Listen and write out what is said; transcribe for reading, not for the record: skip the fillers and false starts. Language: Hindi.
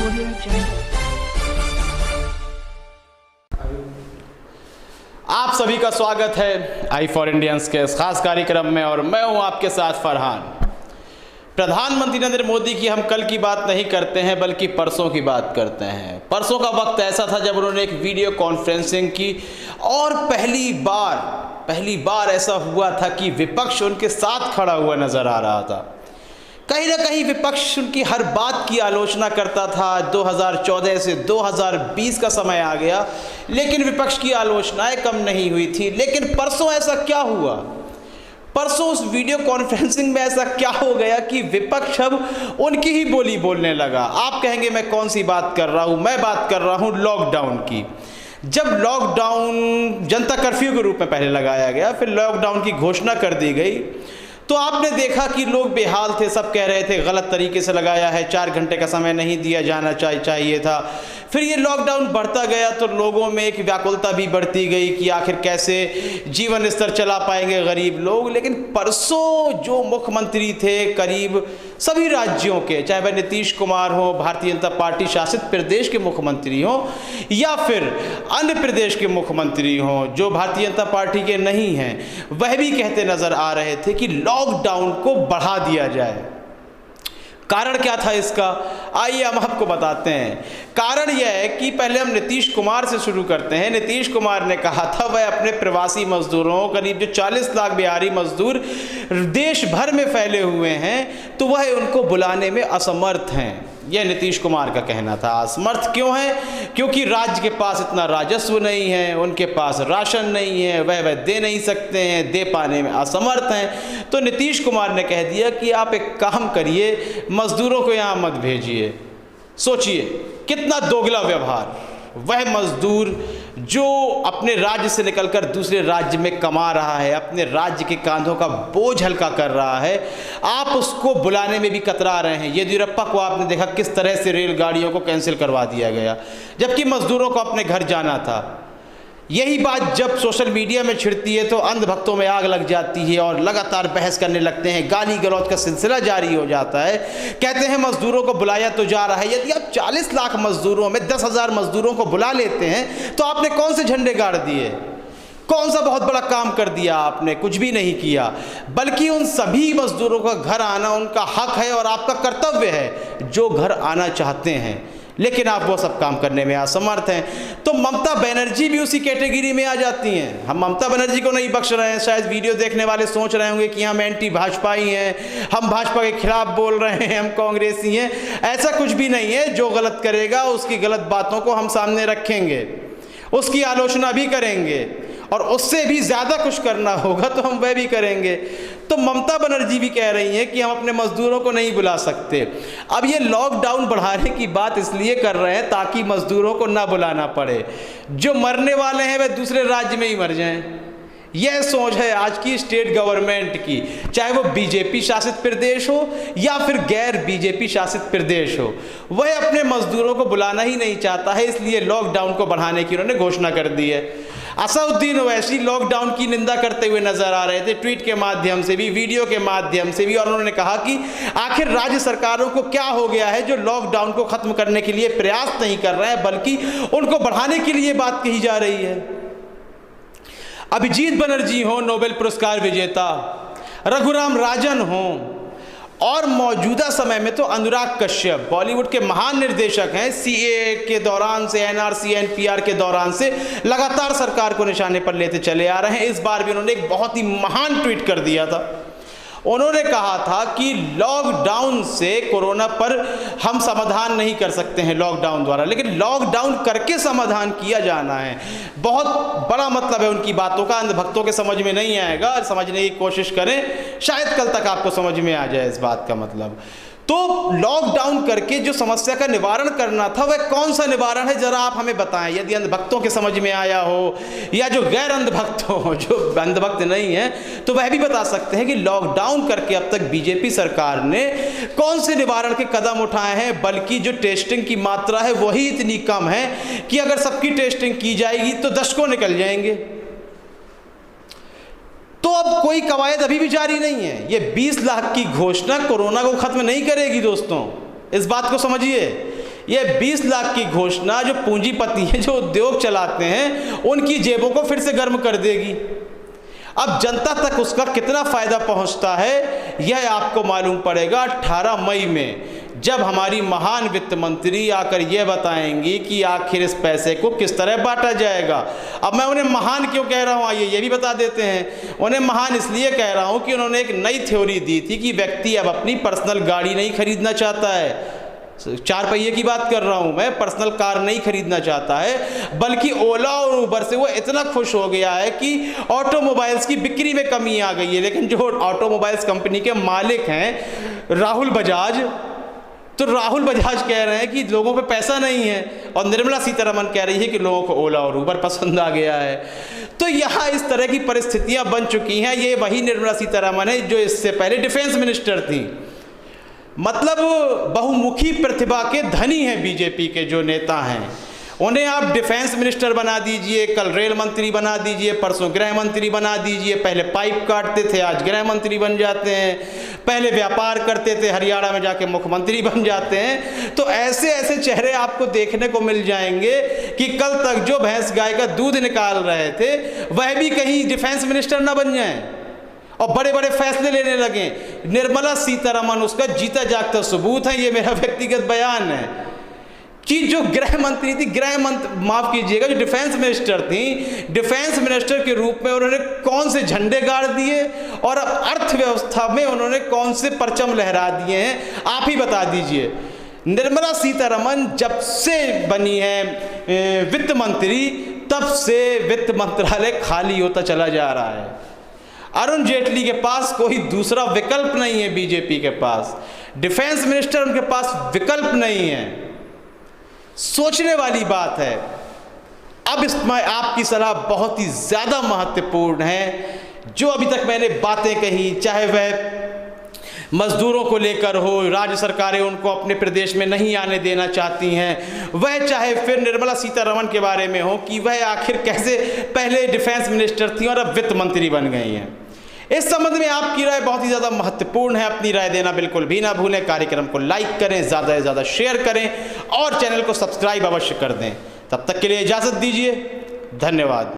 Audio Jungle. आप सभी का स्वागत है आई फॉर इंडियंस के इस खास कार्यक्रम में और मैं हूं आपके साथ फरहान। प्रधानमंत्री नरेंद्र मोदी की हम कल की बात नहीं करते हैं बल्कि परसों की बात करते हैं। परसों का वक्त ऐसा था जब उन्होंने एक वीडियो कॉन्फ्रेंसिंग की और पहली बार ऐसा हुआ था कि विपक्ष उनके साथ खड़ा हुआ नजर आ रहा था। कहीं ना कहीं विपक्ष उनकी हर बात की आलोचना करता था। 2014 से 2020 का समय आ गया लेकिन विपक्ष की आलोचनाएं कम नहीं हुई थी। लेकिन परसों ऐसा क्या हुआ? परसों उस वीडियो कॉन्फ्रेंसिंग में ऐसा क्या हो गया कि विपक्ष अब उनकी ही बोली बोलने लगा। आप कहेंगे मैं कौन सी बात कर रहा हूँ? मैं बात कर रहा हूँ लॉकडाउन की। जब लॉकडाउन जनता कर्फ्यू के रूप में पहले लगाया गया, फिर लॉकडाउन की घोषणा कर दी गई, तो आपने देखा कि लोग बेहाल थे। सब कह रहे थे गलत तरीके से लगाया है, 4 घंटे का समय नहीं दिया जाना चाहिए था। फिर ये लॉकडाउन बढ़ता गया तो लोगों में एक व्याकुलता भी बढ़ती गई कि आखिर कैसे जीवन स्तर चला पाएंगे गरीब लोग। लेकिन परसों जो मुख्यमंत्री थे करीब सभी राज्यों के, चाहे वह नीतीश कुमार हो, भारतीय जनता पार्टी शासित प्रदेश के मुख्यमंत्री हो या फिर अन्य प्रदेश के मुख्यमंत्री हों जो भारतीय जनता पार्टी के नहीं हैं, वह भी कहते नजर आ रहे थे कि लॉकडाउन को बढ़ा दिया जाए। कारण क्या था इसका? आइए हम आपको बताते हैं। कारण यह है कि पहले हम नीतीश कुमार से शुरू करते हैं। नीतीश कुमार ने कहा था वह अपने प्रवासी मजदूरों, करीब जो 40 लाख बिहारी मजदूर देश भर में फैले हुए हैं, तो वह उनको बुलाने में असमर्थ हैं। यह नीतीश कुमार का कहना था। असमर्थ क्यों है? क्योंकि राज्य के पास इतना राजस्व नहीं है, उनके पास राशन नहीं है, वह दे नहीं सकते हैं, दे पाने में असमर्थ हैं। तो नीतीश कुमार ने कह दिया कि आप एक काम करिए, मजदूरों को यहाँ मत भेजिए। सोचिए कितना दोगला व्यवहार। वह मजदूर जो अपने राज्य से निकलकर दूसरे राज्य में कमा रहा है, अपने राज्य के कांधों का बोझ हल्का कर रहा है, आप उसको बुलाने में भी कतरा रहे हैं। येदियुरप्पा को आपने देखा किस तरह से रेलगाड़ियों को कैंसिल करवा दिया गया जबकि मजदूरों को अपने घर जाना था। यही बात जब सोशल मीडिया में छिड़ती है तो अंधभक्तों में आग लग जाती है और लगातार बहस करने लगते हैं, गाली गलौज का सिलसिला जारी हो जाता है। कहते हैं मजदूरों को बुलाया तो जा रहा है। यदि आप 40 लाख मजदूरों में 10,000 मजदूरों को बुला लेते हैं तो आपने कौन से झंडे गाड़ दिए? कौन सा बहुत बड़ा काम कर दिया आपने? कुछ भी नहीं किया। बल्कि उन सभी मजदूरों का घर आना उनका हक है और आपका कर्तव्य है जो घर आना चाहते हैं, लेकिन आप वो सब काम करने में असमर्थ हैं। तो ममता बनर्जी भी उसी कैटेगरी में आ जाती हैं। हम ममता बनर्जी को नहीं बख्श रहे हैं। शायद वीडियो देखने वाले सोच रहे होंगे कि हम एंटी भाजपाई हैं, हम भाजपा के खिलाफ बोल रहे हैं, हम कांग्रेसी हैं। ऐसा कुछ भी नहीं है। जो गलत करेगा उसकी गलत बातों को हम सामने रखेंगे, उसकी आलोचना भी करेंगे और उससे भी ज़्यादा कुछ करना होगा तो हम वह भी करेंगे। तो ममता बनर्जी भी कह रही हैं कि हम अपने मजदूरों को नहीं बुला सकते। अब ये लॉकडाउन बढ़ाने की बात इसलिए कर रहे हैं ताकि मजदूरों को ना बुलाना पड़े। जो मरने वाले हैं वे दूसरे राज्य में ही मर जाएं। यह सोच है आज की स्टेट गवर्नमेंट की, चाहे वो बीजेपी शासित प्रदेश हो या फिर गैर बीजेपी शासित प्रदेश हो। वह अपने मजदूरों को बुलाना ही नहीं चाहता है, इसलिए लॉकडाउन को बढ़ाने की उन्होंने घोषणा कर दी है। असदुद्दीन ओवैसी लॉकडाउन की निंदा करते हुए नजर आ रहे थे, ट्वीट के माध्यम से भी, वीडियो के माध्यम से भी, और उन्होंने कहा कि आखिर राज्य सरकारों को क्या हो गया है जो लॉकडाउन को खत्म करने के लिए प्रयास नहीं कर रहे हैं बल्कि उनको बढ़ाने के लिए बात कही जा रही है। अभिजीत बनर्जी हो, नोबेल पुरस्कार विजेता, रघुराम राजन हो, और मौजूदा समय में तो अनुराग कश्यप बॉलीवुड के महान निर्देशक हैं। सीएए के दौरान से, एनआरसी एनपीआर के दौरान से लगातार सरकार को निशाने पर लेते चले आ रहे हैं। इस बार भी उन्होंने एक बहुत ही महान ट्वीट कर दिया था। उन्होंने कहा था कि लॉकडाउन से कोरोना पर हम समाधान नहीं कर सकते हैं लॉकडाउन द्वारा, लेकिन लॉकडाउन करके समाधान किया जाना है। बहुत बड़ा मतलब है उनकी बातों का। अंधभक्तों के समझ में नहीं आएगा, समझने की कोशिश करें, शायद कल तक आपको समझ में आ जाए इस बात का मतलब। तो लॉकडाउन करके जो समस्या का निवारण करना था वह कौन सा निवारण है जरा आप हमें बताएं। यदि अंधभक्तों के समझ में आया हो या जो गैर अंधभक्त हो, जो अंधभक्त नहीं है, तो वह भी बता सकते हैं कि लॉकडाउन करके अब तक बीजेपी सरकार ने कौन से निवारण के कदम उठाए हैं। बल्कि जो टेस्टिंग की मात्रा है वही इतनी कम है कि अगर सबकी टेस्टिंग की जाएगी तो दशकों निकल जाएंगे। तो अब कोई कवायद अभी भी जारी नहीं है। ये 20 लाख की घोषणा कोरोना को खत्म नहीं करेगी दोस्तों, इस बात को समझिए। ये 20 लाख की घोषणा जो पूंजीपति हैं, जो उद्योग चलाते हैं, उनकी जेबों को फिर से गर्म कर देगी। अब जनता तक उसका कितना फ़ायदा पहुंचता है यह आपको मालूम पड़ेगा 18 मई में, जब हमारी महान वित्त मंत्री आकर यह बताएंगी कि आखिर इस पैसे को किस तरह बांटा जाएगा। अब मैं उन्हें महान क्यों कह रहा हूँ, आइए ये भी बता देते हैं। उन्हें महान इसलिए कह रहा हूँ कि उन्होंने एक नई थ्योरी दी थी कि व्यक्ति अब अपनी पर्सनल गाड़ी नहीं खरीदना चाहता है, 4 पहिए की बात कर रहा हूँ मैं, पर्सनल कार नहीं खरीदना चाहता है, बल्कि ओला और उबर से वो इतना खुश हो गया है कि ऑटोमोबाइल्स की बिक्री में कमी आ गई है। लेकिन जो ऑटोमोबाइल्स कंपनी के मालिक हैं राहुल बजाज, तो राहुल बजाज कह रहे हैं कि लोगों पे पैसा नहीं है, और निर्मला सीतारमण कह रही है कि लोगों को ओला और उबर पसंद आ गया है। तो यहाँ इस तरह की परिस्थितियाँ बन चुकी हैं। ये वही निर्मला सीतारमण है जो इससे पहले डिफेंस मिनिस्टर थी। मतलब बहुमुखी प्रतिभा के धनी हैं बीजेपी के जो नेता हैं, उन्हें आप डिफेंस मिनिस्टर बना दीजिए, कल रेल मंत्री बना दीजिए, परसों गृह मंत्री बना दीजिए। पहले पाइप काटते थे, आज गृह मंत्री बन जाते हैं। पहले व्यापार करते थे, हरियाणा में जाके मुख्यमंत्री बन जाते हैं। तो ऐसे ऐसे चेहरे आपको देखने को मिल जाएंगे कि कल तक जो भैंस गाय का दूध निकाल रहे थे वह भी कहीं डिफेंस मिनिस्टर ना बन जाएं और बड़े बड़े फैसले लेने लगे। निर्मला सीतारमण उसका जीता जागता सबूत है। ये मेरा व्यक्तिगत बयान है कि जो गृह मंत्री थी, माफ कीजिएगा, जो डिफेंस मिनिस्टर थी, डिफेंस मिनिस्टर के रूप में उन्होंने कौन से झंडे गाड़ दिए और अब अर्थव्यवस्था में उन्होंने कौन से परचम लहरा दिए हैं, आप ही बता दीजिए। निर्मला सीतारमण जब से बनी है वित्त मंत्री, तब से वित्त मंत्रालय खाली होता चला जा रहा है। अरुण जेटली के पास कोई दूसरा विकल्प नहीं है, बीजेपी के पास डिफेंस मिनिस्टर उनके पास विकल्प नहीं है। सोचने वाली बात है। अब इसमें आपकी सलाह बहुत ही ज़्यादा महत्वपूर्ण है। जो अभी तक मैंने बातें कही, चाहे वह मजदूरों को लेकर हो, राज्य सरकारें उनको अपने प्रदेश में नहीं आने देना चाहती हैं, वह चाहे फिर निर्मला सीतारमण के बारे में हो कि वह आखिर कैसे पहले डिफेंस मिनिस्टर थी और अब वित्त मंत्री बन गई हैं, इस संबंध में आपकी राय बहुत ही ज़्यादा महत्वपूर्ण है। अपनी राय देना बिल्कुल भी ना भूलें। कार्यक्रम को लाइक करें, ज़्यादा से ज़्यादा शेयर करें और चैनल को सब्सक्राइब अवश्य कर दें। तब तक के लिए इजाज़त दीजिए। धन्यवाद।